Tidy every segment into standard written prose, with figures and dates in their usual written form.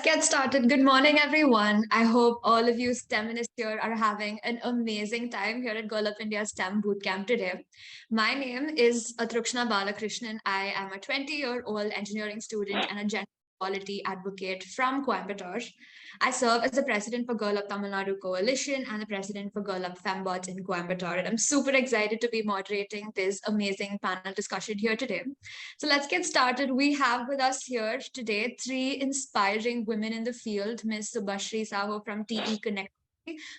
get started. Good morning, everyone. I hope all of you STEMinists here are having an amazing time here at Girl Up India STEM Bootcamp today. My name is Athrukshna B. I am a 20-year-old engineering student and a gender equality advocate from Coimbatore. I serve as the president for Girl Up Tamil Nadu Coalition and the president for Girl Up Fembots in Coimbatore. And I'm super excited to be moderating this amazing panel discussion here today. So let's get started. We have with us here today three inspiring women in the field: Ms. Subhasree Sahoo from TE Connect,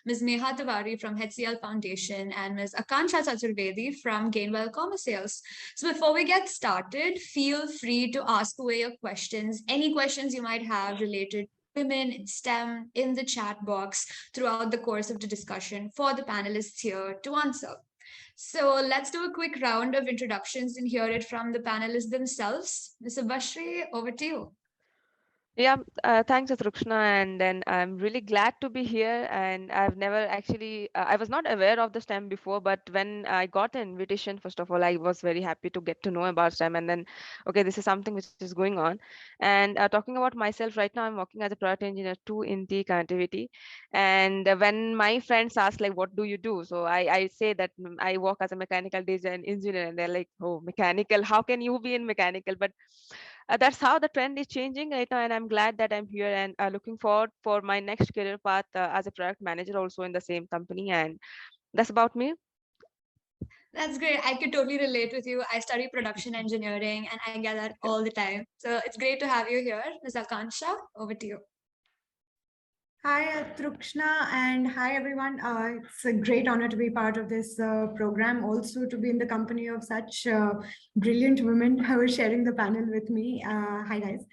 Ms. Meha Tiwari from HCl Foundation, and Ms. Akanksha Chaturvedi from Gainwell Commerce Sales. So before we get started, feel free to ask away your questions, any questions you might have related to women in STEM in the chat box throughout the course of the discussion for the panelists here to answer. So let's do a quick round of introductions and hear it from the panelists themselves. Ms. Subhasree, over to you. Yeah, thanks, Athrukshna. And then I'm really glad to be here. And I've never actually, I was not aware of the STEM before, but when I got an invitation, first of all, I was very happy to get to know about STEM. And then, okay, this is something which is going on. And talking about myself right now, I'm working as a product engineer too in the connectivity. And when my friends ask, like, what do you do? So I say that I work as a mechanical design engineer. And they're like, oh, mechanical, how can you be in mechanical? But that's how the trend is changing right now, and I'm glad that I'm here and looking forward for my next career path as a product manager also in the same company. And that's about me. That's great. I could totally relate with you. I study production engineering and I get that all the time. So it's great to have you here. Ms. Akanksha, over to you. Hi, Athrukshna, and hi, everyone. It's a great honor to be part of this program, also to be in the company of such brilliant women who are sharing the panel with me. Hi, guys.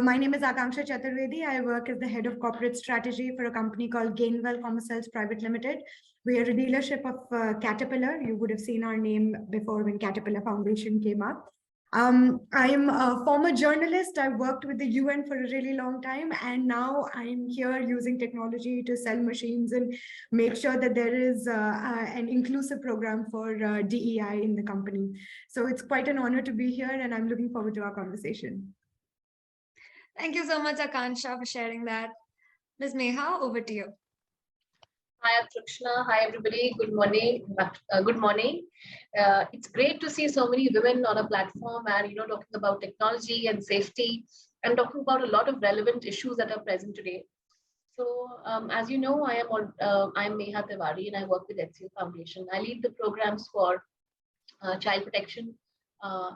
My name is Akanksha Chaturvedi. I work as the head of corporate strategy for a company called Gainwell Commerce Sales Private Limited. We are a dealership of Caterpillar. You would have seen our name before when Caterpillar Foundation came up. I am a former journalist. I worked with the UN for a really long time, and now I'm here using technology to sell machines and make sure that there is an inclusive program for DEI in the company. So it's quite an honor to be here, and I'm looking forward to our conversation. Thank you so much, Akanksha, for sharing that. Ms. Meha, over to you. Hi, Athrukshna. Hi, everybody. Good morning. Good morning. It's great to see so many women on a platform and, talking about technology and safety and talking about a lot of relevant issues that are present today. So, as you know, I'm Meha Tiwari and I work with HCl Foundation. I lead the programs for child protection,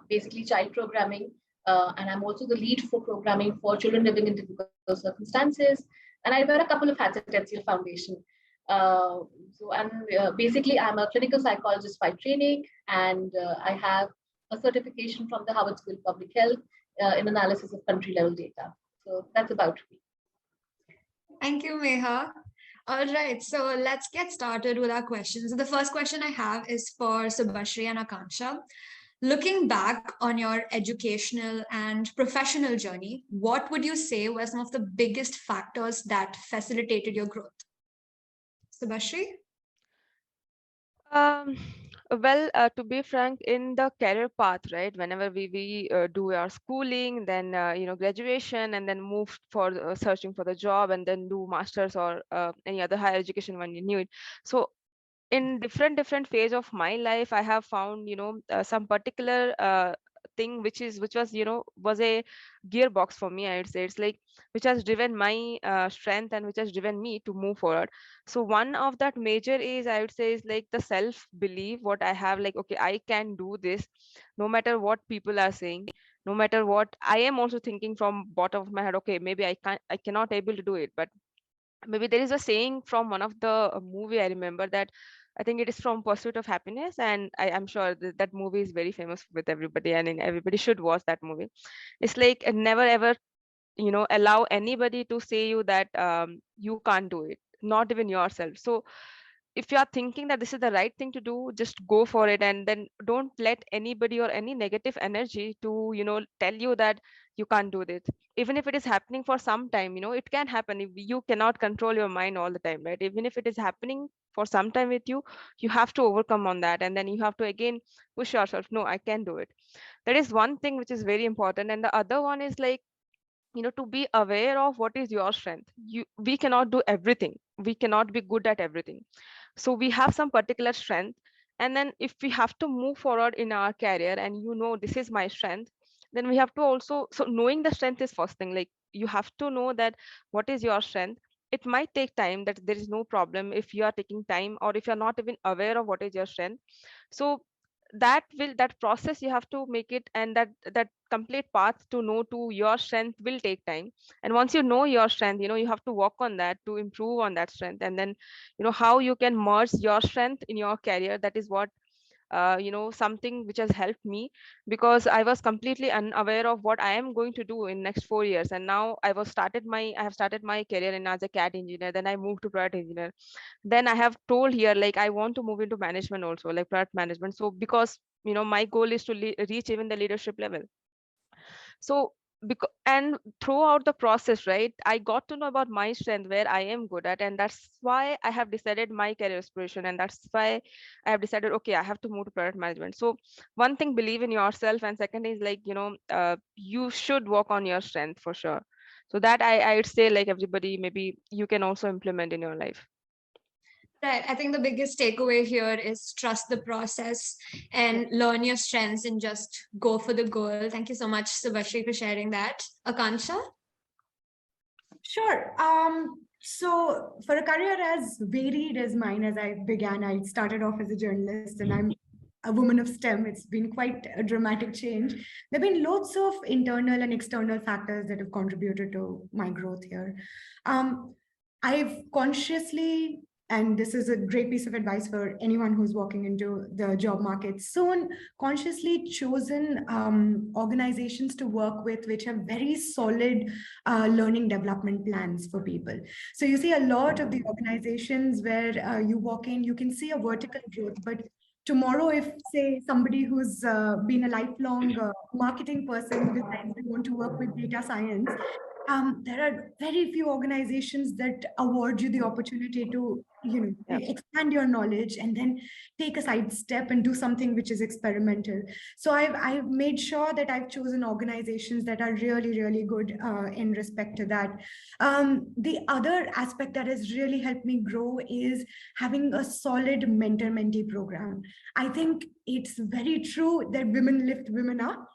basically child programming, and I'm also the lead for programming for children living in difficult circumstances. And I wear a couple of hats at HCl Foundation. Basically, I'm a clinical psychologist by training, and I have a certification from the Harvard School of Public Health in analysis of country level data. So that's about me. Thank you, Meha. All right, so let's get started with our questions. The first question I have is for Subhasree and Akanksha. Looking back on your educational and professional journey, what would you say were some of the biggest factors that facilitated your growth? Subhasree? Well, to be frank, in the career path, right, whenever we do our schooling, then graduation, and then move for searching for the job, and then do masters or any other higher education when you knew it. So in different phase of my life, I have found some particular thing which was a gearbox for me. I'd say it's like which has driven my strength and which has driven me to move forward. So one of that major is, I would say, is like the self belief what I have, like, okay, I can do this no matter what people are saying, no matter what I am also thinking from bottom of my head. Okay, maybe I cannot able to do it, but maybe there is a saying from one of the movie I remember that I think it is from Pursuit of Happiness, and I'm sure that movie is very famous with everybody, and everybody should watch that movie. It's like never ever allow anybody to say you that you can't do it, not even yourself. So if you are thinking that this is the right thing to do, just go for it, and then don't let anybody or any negative energy to tell you that you can't do this. Even if it is happening for some time, it can happen. If you cannot control your mind all the time, right? Even if it is happening for some time with you, you have to overcome on that, and then you have to again push yourself. No, I can do it. That is one thing which is very important. And the other one is like to be aware of what is your strength. We cannot do everything, we cannot be good at everything. So we have some particular strength, and then if we have to move forward in our career and this is my strength, then we have to also, so knowing the strength is first thing. Like, you have to know that what is your strength. It might take time, that there is no problem if you are taking time, or if you're not even aware of what is your strength. So that process, you have to make it, and that complete path to know to your strength will take time. And once you know your strength, you have to work on that to improve on that strength. And then how you can merge your strength in your career. That is what something which has helped me, because I was completely unaware of what I am going to do in next 4 years. And now I have started my career in as a CAD engineer, then I moved to product engineer, then I have told here, like, I want to move into management also, like product management. So because my goal is to reach even the leadership level. So and throughout the process, right, I got to know about my strength, where I am good at, and that's why I have decided my career aspiration, and that's why I have decided, okay, I have to move to product management. So one thing, believe in yourself, and second is, like, you should work on your strength for sure. So that I'd say, like, everybody, maybe you can also implement in your life. Right. I think the biggest takeaway here is trust the process and learn your strengths and just go for the goal. Thank you so much, Subhasree, for sharing that. Akanksha? Sure. So for a career as varied as mine, as I began, I started off as a journalist, and I'm a woman of STEM. It's been quite a dramatic change. There have been lots of internal and external factors that have contributed to my growth here. I've consciously, and this is a great piece of advice for anyone who's walking into the job market soon, consciously chosen organizations to work with which have very solid learning development plans for people. So you see a lot of the organizations where you walk in, you can see a vertical growth, but tomorrow, if say somebody who's been a lifelong marketing person decides they want to work with data science, there are very few organizations that award you the opportunity to expand your knowledge and then take a side step and do something which is experimental. So I've made sure that I've chosen organizations that are really good in respect to that. The other aspect that has really helped me grow is having a solid mentor-mentee program. I think it's very true that women lift women up.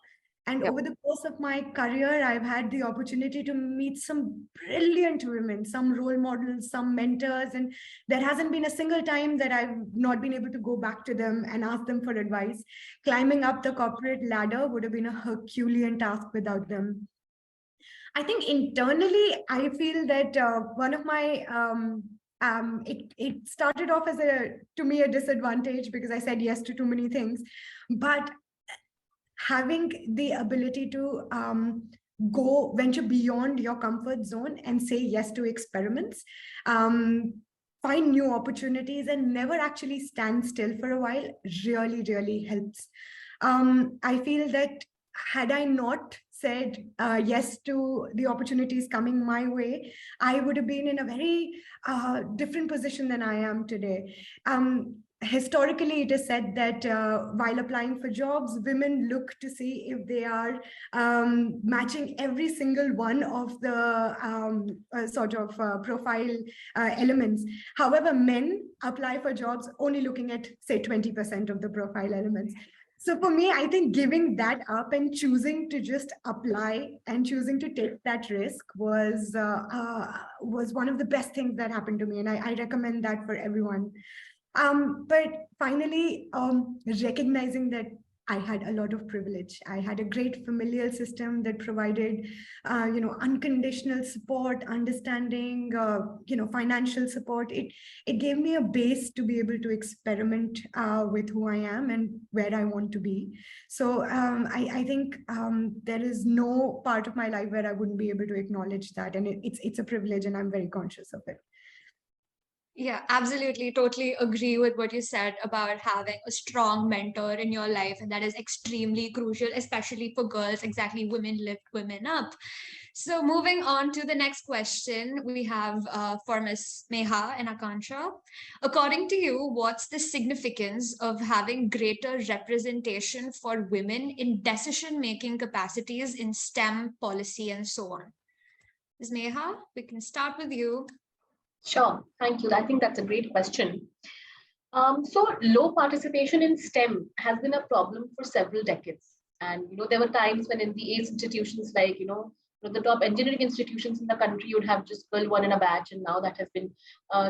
And over the course of my career, I've had the opportunity to meet some brilliant women, some role models, some mentors. And there hasn't been a single time that I've not been able to go back to them and ask them for advice. Climbing up the corporate ladder would have been a Herculean task without them. I think internally, I feel that one of my it started off as to me a disadvantage because I said yes to too many things, but having the ability to go venture beyond your comfort zone and say yes to experiments, find new opportunities and never actually stand still for a while really helps. I feel that had I not said yes to the opportunities coming my way, I would have been in a very different position than I am today. Historically, it is said that while applying for jobs, women look to see if they are matching every single one of the profile elements. However, men apply for jobs only looking at, say, 20% of the profile elements. So for me, I think giving that up and choosing to just apply and choosing to take that risk was one of the best things that happened to me. And I recommend that for everyone. But finally, recognizing that I had a lot of privilege. I had a great familial system that provided, unconditional support, understanding, financial support. It gave me a base to be able to experiment with who I am and where I want to be. So I think there is no part of my life where I wouldn't be able to acknowledge that, and it's a privilege, and I'm very conscious of it. Yeah, absolutely. Totally agree with what you said about having a strong mentor in your life. And that is extremely crucial, especially for girls. Exactly. Women lift women up. So moving on to the next question, we have for Ms. Meha and Akanksha. According to you, what's the significance of having greater representation for women in decision-making capacities in STEM policy and so on? Ms. Meha, we can start with you. Sure, thank you. I think that's a great question. So low participation in STEM has been a problem for several decades. And there were times when in the ACE institutions, like the top engineering institutions in the country, you'd have just girl one in a batch, and now that has been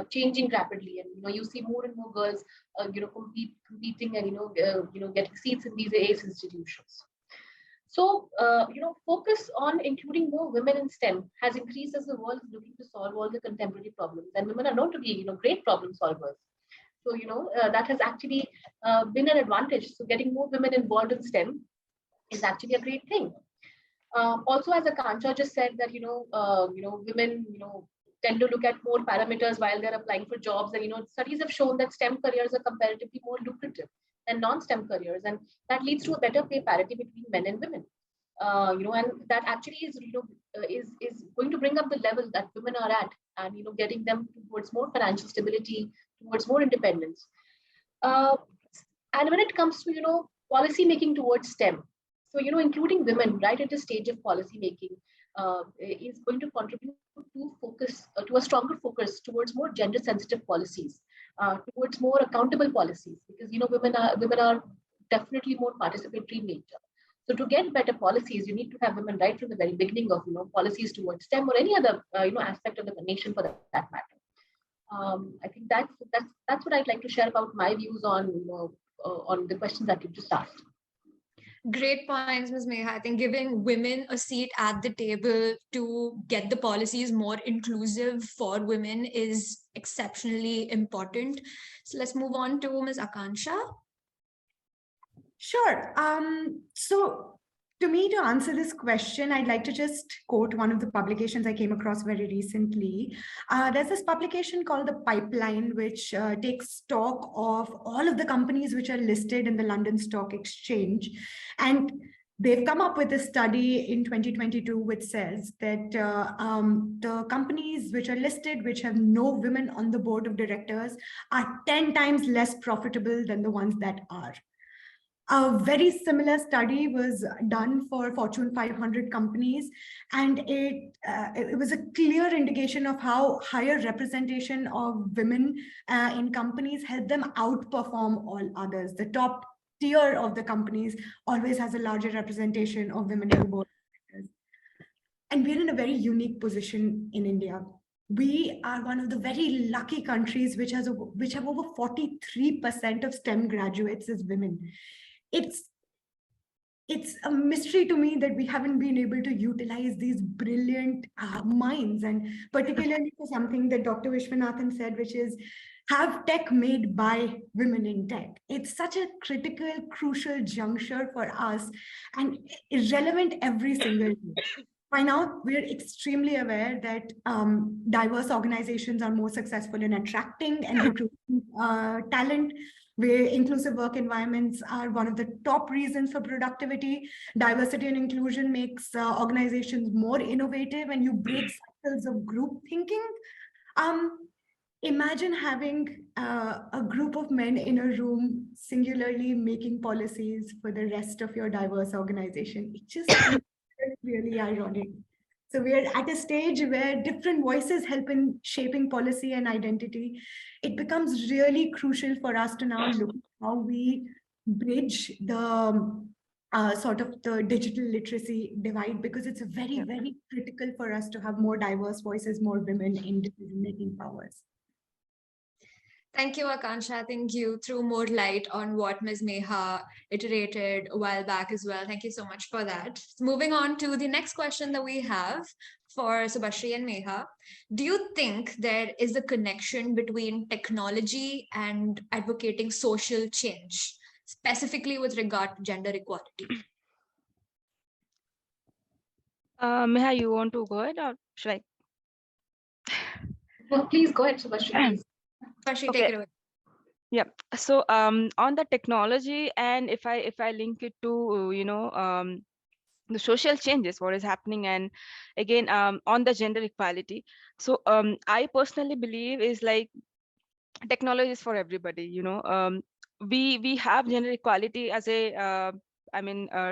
changing rapidly. And you see more and more girls, competing and getting seats in these ACE institutions. So, focus on including more women in STEM has increased as the world is looking to solve all the contemporary problems, and women are known to be, great problem solvers. So, that has actually been an advantage. So, getting more women involved in STEM is actually a great thing. Also, as Akanksha just said, that women, tend to look at more parameters while they're applying for jobs, and studies have shown that STEM careers are comparatively more lucrative than non-STEM careers, and that leads to a better pay parity between men and women. And that actually is is going to bring up the level that women are at, and getting them towards more financial stability, towards more independence. Uh, and when it comes to policy making towards STEM, so including women right at the stage of policy making is going to contribute to focus to a stronger focus towards more gender sensitive policies, towards more accountable policies, because women are definitely more participatory in nature. So to get better policies, you need to have women right from the very beginning of policies towards STEM or any other aspect of the nation for that matter. I think that's what I'd like to share about my views on on the questions that you just asked. Great points, Ms. Meha. I think giving women a seat at the table to get the policies more inclusive for women is exceptionally important. So let's move on to Ms. Akanksha. Sure. So to me, to answer this question, I'd like to just quote one of the publications I came across very recently. There's this publication called The Pipeline, which takes stock of all of the companies which are listed in the London Stock Exchange. And they've come up with a study in 2022 which says that the companies which are listed, which have no women on the board of directors, are 10 times less profitable than the ones that are. A very similar study was done for Fortune 500 companies, and it was a clear indication of how higher representation of women in companies help them outperform all others. The top tier of the companies always has a larger representation of women in the board. And we're in a very unique position in India. We are one of the very lucky countries which have over 43% of STEM graduates as women. It's a mystery to me that we haven't been able to utilize these brilliant minds, and particularly for something that Dr. Vishwanathan said, which is have tech made by women in tech. It's such a critical, crucial juncture for us and irrelevant every single day. By now, we're extremely aware that diverse organizations are more successful in attracting and recruiting talent, where inclusive work environments are one of the top reasons for productivity. Diversity and inclusion makes organizations more innovative, and you break cycles of group thinking. Imagine having a group of men in a room singularly making policies for the rest of your diverse organization. It just really ironic. So we're at a stage where different voices help in shaping policy and identity. It becomes really crucial for us to now look at how we bridge the sort of the digital literacy divide, because it's very, very critical for us to have more diverse voices, more women in decision-making powers. Thank you, Akanksha. I think you threw more light on what Ms. Meha iterated a while back as well. Thank you so much for that. Moving on to the next question that we have for Subhasree and Meha. Do you think there is a connection between technology and advocating social change, specifically with regard to gender equality? Meha, you want to go ahead or should I? No, please go ahead, Subhasree. Subhasree, take it away. Yeah. So on the technology, and if I link it to the social changes, what is happening, and again on the gender equality. So I personally believe is like technology is for everybody. We have gender equality as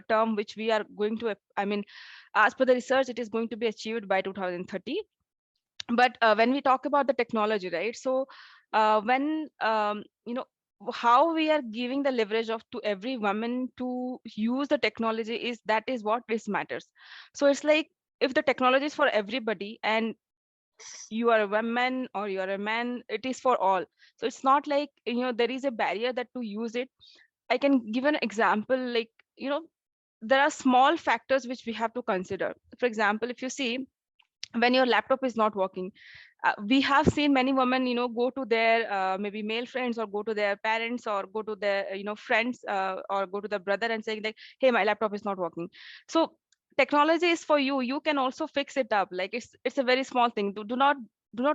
term which we are going to, as per the research, it is going to be achieved by 2030. But when we talk about the technology, right? So when how we are giving the leverage of to every woman to use the technology, is what this matters. So it's like, if the technology is for everybody, and you are a woman or you are a man, it is for all. So it's not like, there is a barrier that to use it. I can give an example, like, there are small factors which we have to consider. For example, if you see, when your laptop is not working, we have seen many women, go to their maybe male friends, or go to their parents, or go to their friends, or go to the brother and saying like, hey, my laptop is not working. So technology is for you, you can also fix it up. Like, it's a very small thing. Do not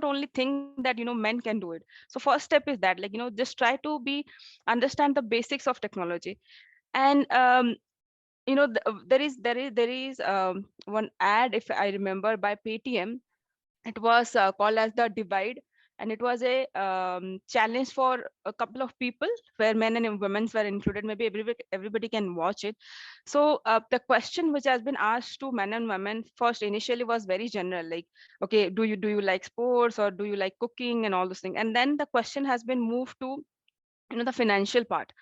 only think that men can do it. So first step is that, like, just try to be understand the basics of technology. And there is one ad, if I remember, by Paytm. It was called as the divide, and it was a challenge for a couple of people, where men and women were included. Maybe everybody can watch it. So the question which has been asked to men and women first initially was very general, like, okay, do you like sports, or do you like cooking, and all those things. And then the question has been moved to, the financial part.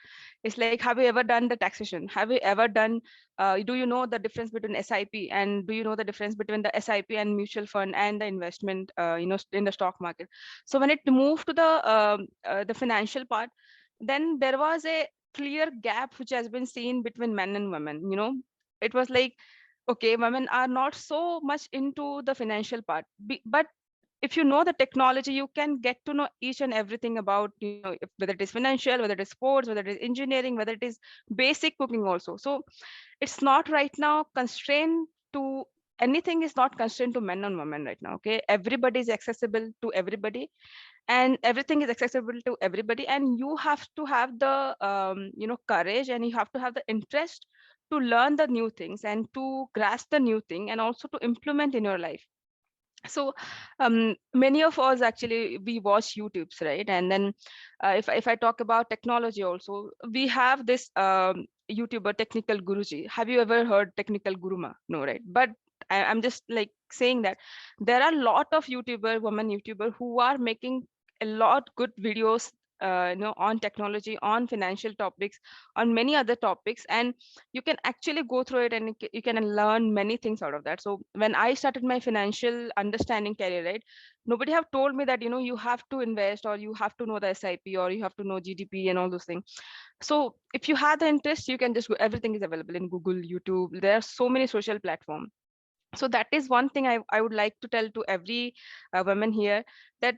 It's like, have you ever done the taxation? Have you ever done, do you know the difference between SIP, and do you know the difference between the SIP and mutual fund and the investment, in the stock market? So when it moved to the financial part, then there was a clear gap which has been seen between men and women. It was like, okay, women are not so much into the financial part, but if you know the technology, you can get to know each and everything about, whether it is financial, whether it is sports, whether it is engineering, whether it is basic cooking also. So it's not right now constrained to, anything is not constrained to men and women right now. Okay, everybody is accessible to everybody, and everything is accessible to everybody, and you have to have the courage, and you have to have the interest to learn the new things, and to grasp the new thing, and also to implement in your life. So many of us, actually, we watch YouTubes, right? And then if I talk about technology also, we have this YouTuber, Technical Guruji. Have you ever heard Technical Guruma? No, right? But I'm just like saying that there are a lot of women YouTuber, who are making a lot good videos, on technology, on financial topics, on many other topics, and you can actually go through it, and you can learn many things out of that. So when I started my financial understanding career, right, nobody have told me that, you have to invest, or you have to know the SIP, or you have to know GDP and all those things. So if you have the interest, you can just go, everything is available in Google, YouTube. There are so many social platforms. So that is one thing I would like to tell to every woman here, that,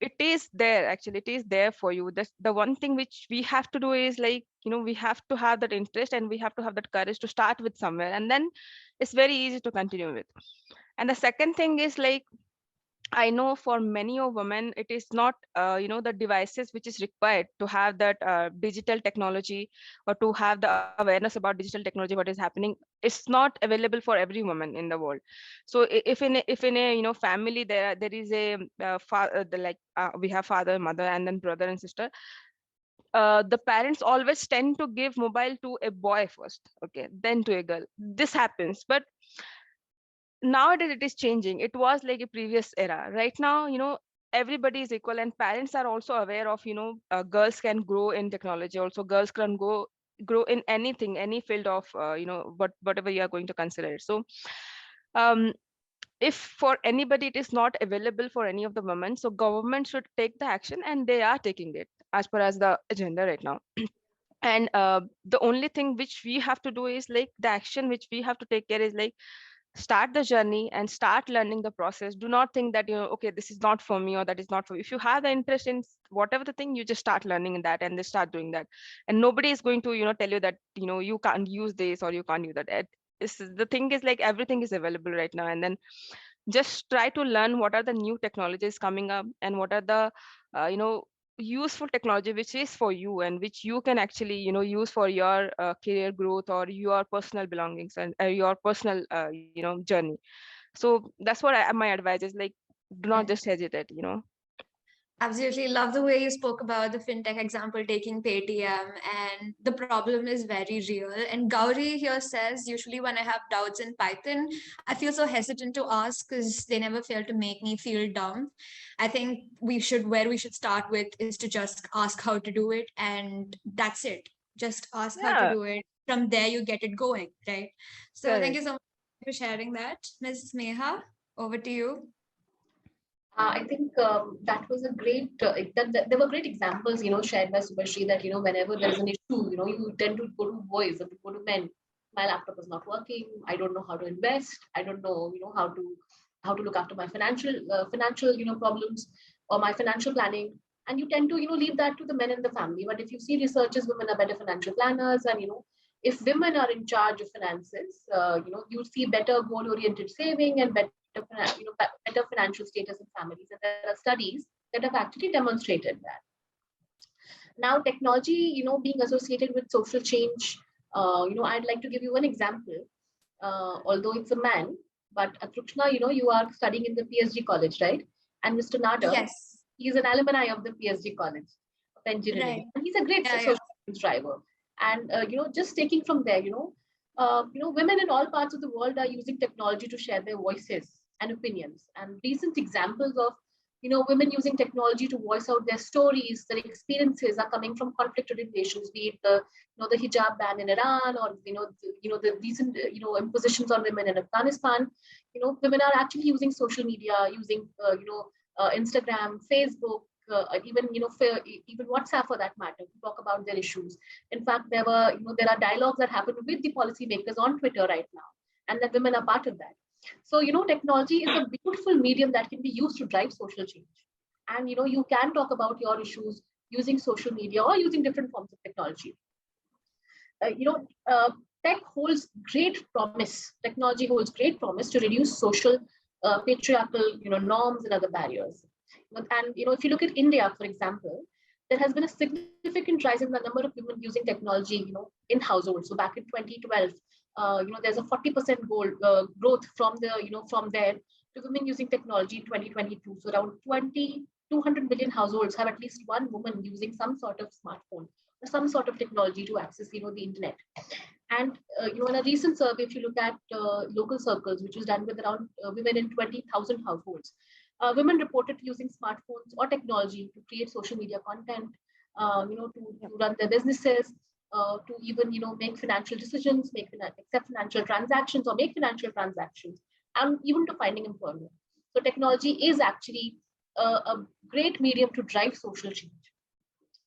it is there. Actually, it is there for you. That's the one thing which we have to do, is like, we have to have that interest, and we have to have that courage to start with somewhere, and then it's very easy to continue with. And the second thing is, like, I know for many of women, it is not, the devices which is required to have that digital technology, or to have the awareness about digital technology, what is happening. It's not available for every woman in the world. So if in a family, there is a we have father, mother, and then brother and sister. The parents always tend to give mobile to a boy first, okay, then to a girl. This happens, but nowadays it is changing. It was like a previous era. Right now, everybody is equal, and parents are also aware of, girls can grow in technology, also girls can grow in anything, any field of, whatever you are going to consider it. So um if for anybody it is not available for any of the women, so government should take the action, and they are taking it as per as the agenda right now. And the only thing which we have to do is, like, the action which we have to take care is, like, start the journey and start learning the process. Do not think that, okay, this is not for me, or that is not for you. If you have the interest in whatever the thing, you just start learning in that, and they start doing that. And nobody is going to, tell you that, you can't use this, or you can't use that. The thing is, like, everything is available right now. And then just try to learn what are the new technologies coming up, and what are the useful technology which is for you, and which you can actually use for your career growth, or your personal belongings, and your personal journey. So that's what my advice is, like, do not just hesitate. Absolutely love the way you spoke about the fintech example taking Paytm, and the problem is very real. And Gauri here says, usually when I have doubts in Python, I feel so hesitant to ask because they never fail to make me feel dumb. I think where we should start with is to just ask how to do it, and that's it. Just ask how to Yeah, do it. From there, you get it going, right? So thank correct. you so much for sharing that. Ms. Meha, over to you. I think that was a great. There were great examples, shared by Subhasree that whenever there is an issue, you tend to go to boys or to go to men. My laptop is not working. I don't know how to invest. I don't know, how to look after my financial problems or my financial planning. And you tend to leave that to the men in the family. But if you see researchers, women are better financial planners, and if women are in charge of finances, you see better goal-oriented saving and better financial status in families. And there are studies that have actually demonstrated that. Now, technology, being associated with social change, I'd like to give you one example. Although it's a man, but Athrukshna, you are studying in the PSG college, right? And Mr. Nada, Yes, he's an alumni of the PSG college of engineering, right. and he's a great Yeah, yeah. social change driver. And just taking from there, women in all parts of the world are using technology to share their voices and opinions. And recent examples of women using technology to voice out their stories, their experiences are coming from conflict-ridden nations, be it the hijab ban in Iran, or the recent impositions on women in Afghanistan. Women are actually using social media, using Instagram, Facebook, even even WhatsApp for that matter, to talk about their issues. In fact, there are dialogues that happen with the policymakers on Twitter right now, and that women are part of that. So technology is a beautiful medium that can be used to drive social change, and you can talk about your issues using social media or using different forms of technology. uh, you know, tech holds great promise. Technology holds great promise to reduce social, patriarchal, norms and other barriers. And if you look at India, for example, there has been a significant rise in the number of women using technology, in households. So back in 2012, there's a 40% growth from from there to women using technology in 2022. So around 200 million households have at least one woman using some sort of smartphone or some sort of technology to access, the internet. And in a recent survey, if you look at local circles, which was done with around women in 20,000 households, women reported using smartphones or technology to create social media content, to run their businesses, to even make financial decisions, accept financial transactions or make financial transactions, and even to finding employment. So technology is actually a great medium to drive social change.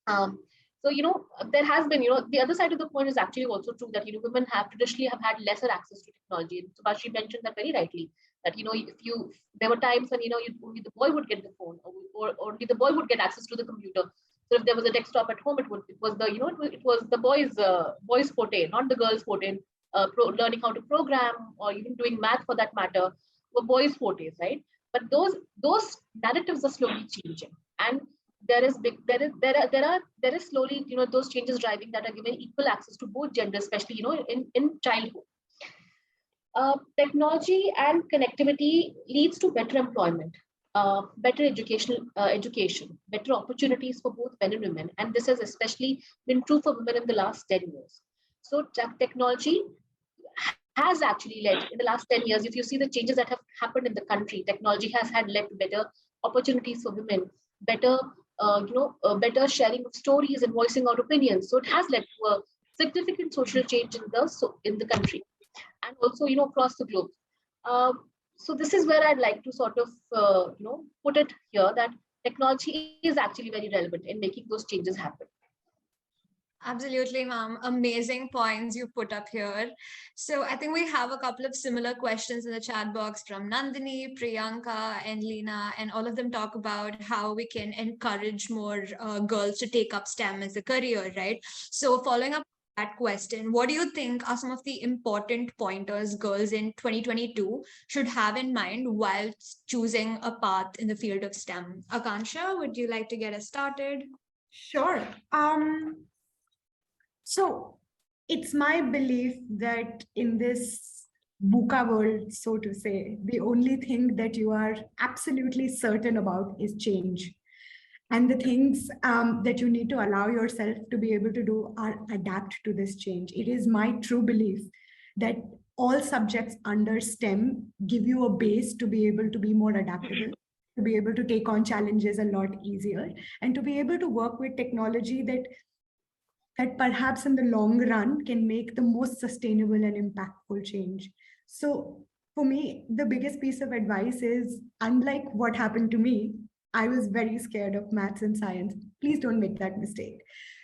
Um, so there has been the other side of the coin is actually also true that women have traditionally have had lesser access to technology. And Subhashi mentioned that very rightly, that if you there were times when only the boy would get the phone, or only the boy would get access to the computer. So if there was a desktop at home, it was the it was the boys forte, not the girls forte. Learning how to program or even doing math for that matter were boys fortes, right? But those narratives are slowly changing, and there is slowly those changes driving that are giving equal access to both genders, especially in childhood. Technology and connectivity leads to better employment, better education, better opportunities for both men and women, and this has especially been true for women in the last 10 years. So technology has actually led in the last 10 years. If you see the changes that have happened in the country, technology has had led to better opportunities for women, better better sharing of stories and voicing out opinions. So it has led to a significant social change in the country, and also across the globe. So this is where I'd like to sort of put it here, that technology is actually very relevant in making those changes happen. Absolutely, ma'am. Amazing points you put up here. So I think we have a couple of similar questions in the chat box from Nandini, Priyanka, and Lena, and all of them talk about how we can encourage more girls to take up STEM as a career, right? So following up that question, what do you think are some of the important pointers girls in 2022 should have in mind while choosing a path in the field of STEM? Akanksha, would you like to get us started? Sure. So it's my belief that in this VUCA world, so to say, the only thing that you are absolutely certain about is change. And the things that you need to allow yourself to be able to do are adapt to this change. It is my true belief that all subjects under STEM give you a base to be able to be more adaptable, to be able to take on challenges a lot easier, and to be able to work with technology that perhaps in the long run can make the most sustainable and impactful change. So for me, the biggest piece of advice is, unlike what happened to me, I was very scared of maths and science. Please don't make that mistake.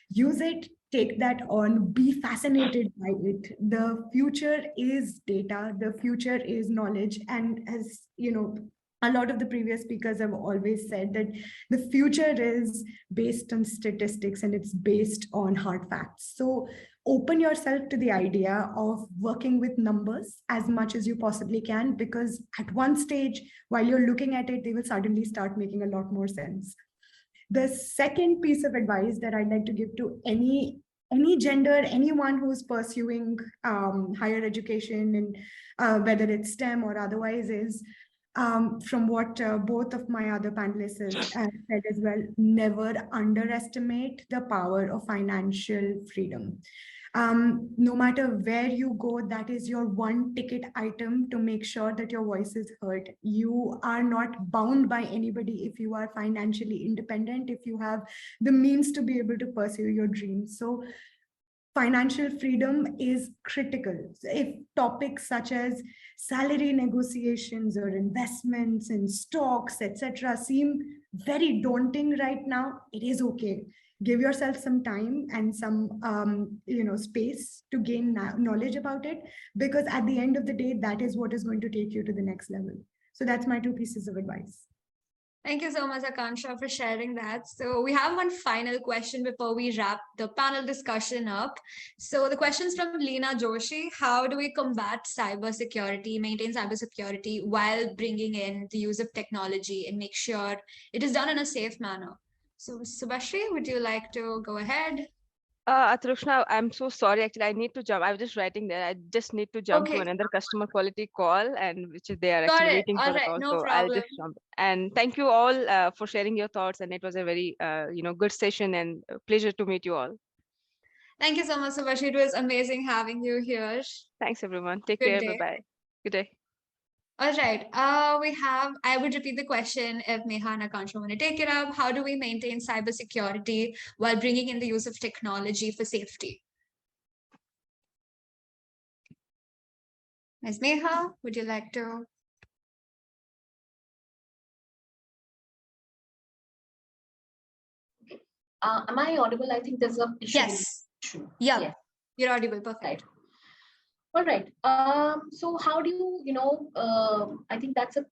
Use it, take that on, be fascinated by it. The future is data, the future is knowledge. And as you know, a lot of the previous speakers have always said that the future is based on statistics and it's based on hard facts. So open yourself to the idea of working with numbers as much as you possibly can, because at one stage, while you're looking at it, they will suddenly start making a lot more sense. The second piece of advice that I'd like to give to any gender, anyone who's pursuing higher education, and whether it's STEM or otherwise, is from what both of my other panelists have said as well, never underestimate the power of financial freedom. No matter where you go, that is your one ticket item to make sure that your voice is heard. You are not bound by anybody if you are financially independent, if you have the means to be able to pursue your dreams. So financial freedom is critical. If topics such as salary negotiations or investments in stocks, etc., seem very daunting right now, it is okay. Give yourself some time and some space to gain knowledge about it, because at the end of the day, that is what is going to take you to the next level. So that's my two pieces of advice. Thank you so much, Akanksha, for sharing that. So we have one final question before we wrap the panel discussion up. So the question is from Leena Joshi. How do we combat cybersecurity, maintain cybersecurity while bringing in the use of technology and make sure it is done in a safe manner? So Subhasree, would you like to go ahead? Athrukshna, I'm so sorry. Actually, I need to jump. I was just writing there. I just need to jump to another customer quality call, and which they are actually waiting for the call. No so problem. I'll just jump. And thank you all for sharing your thoughts. And it was a very, good session, and pleasure to meet you all. Thank you so much, Subhasree. It was amazing having you here. Thanks, everyone. Take care. Bye-bye. Good day. All right. I would repeat the question if Meha and Akanksha want to take it up. How do we maintain cybersecurity while bringing in the use of technology for safety? Ms. Meha, would you like to? Am I audible? I think there's a issue. Yes. Yeah. You're audible. Perfect. All right. So how do you, I think that's a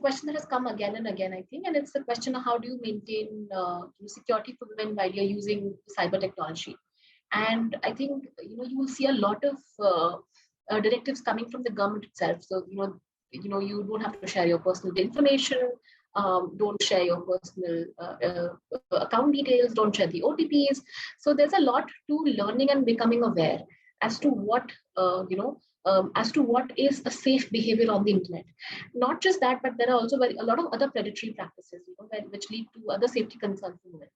question that has come again and again, I think, and it's the question of how do you maintain security for women while you're using cyber technology. And I think, you will see a lot of directives coming from the government itself. So, you don't have to share your personal information, don't share your personal account details, don't share the OTPs. So there's a lot to learning and becoming aware as to what is a safe behavior on the internet. Not just that, but there are also a lot of other predatory practices, which lead to other safety concerns for women.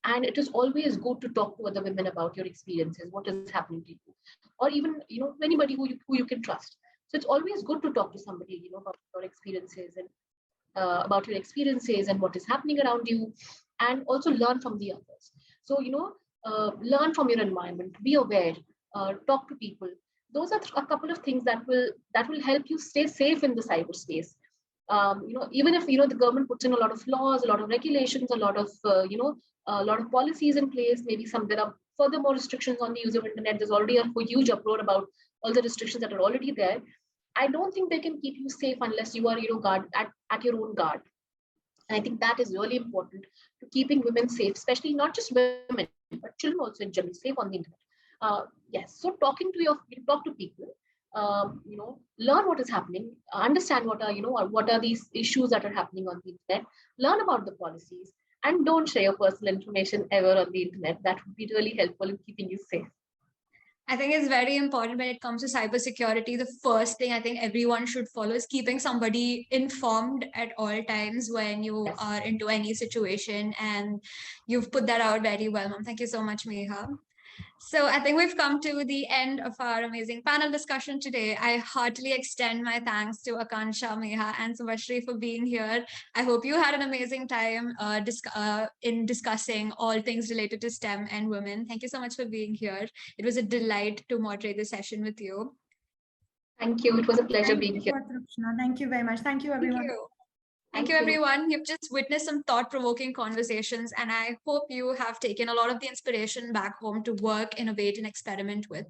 And it is always good to talk to other women about your experiences, what is happening to you, or even anybody who you can trust. So it's always good to talk to somebody about your experiences and what is happening around you, and also learn from the others. So learn from your environment, be aware, talk to people. Those are a couple of things that will help you stay safe in the cyberspace. Even if the government puts in a lot of laws, a lot of regulations, a lot of policies in place, maybe there are further more restrictions on the use of internet. There's already a huge uproar about all the restrictions that are already there. I don't think they can keep you safe unless you are guard at your own guard. And I think that is really important to keeping women safe, especially not just women, but children also in general, safe on the internet. Yes, so talk to people, learn what is happening, understand what are these issues that are happening on the internet, learn about the policies, and don't share your personal information ever on the internet. That would be really helpful in keeping you safe. I think it's very important when it comes to cybersecurity. The first thing I think everyone should follow is keeping somebody informed at all times when you Yes. are into any situation. And you've put that out very well, Mom. Thank you so much, Meha. So I think we've come to the end of our amazing panel discussion today. I heartily extend my thanks to Akanksha, Meha, and Subhasree for being here. I hope you had an amazing time in discussing all things related to STEM and women. Thank you so much for being here. It was a delight to moderate this session with you. Thank you. It was a pleasure Thank being you, here. Athrukshna. Thank you very much. Thank you, Thank everyone. you. Thank you, everyone. You've just witnessed some thought-provoking conversations, and I hope you have taken a lot of the inspiration back home to work, innovate, and experiment with.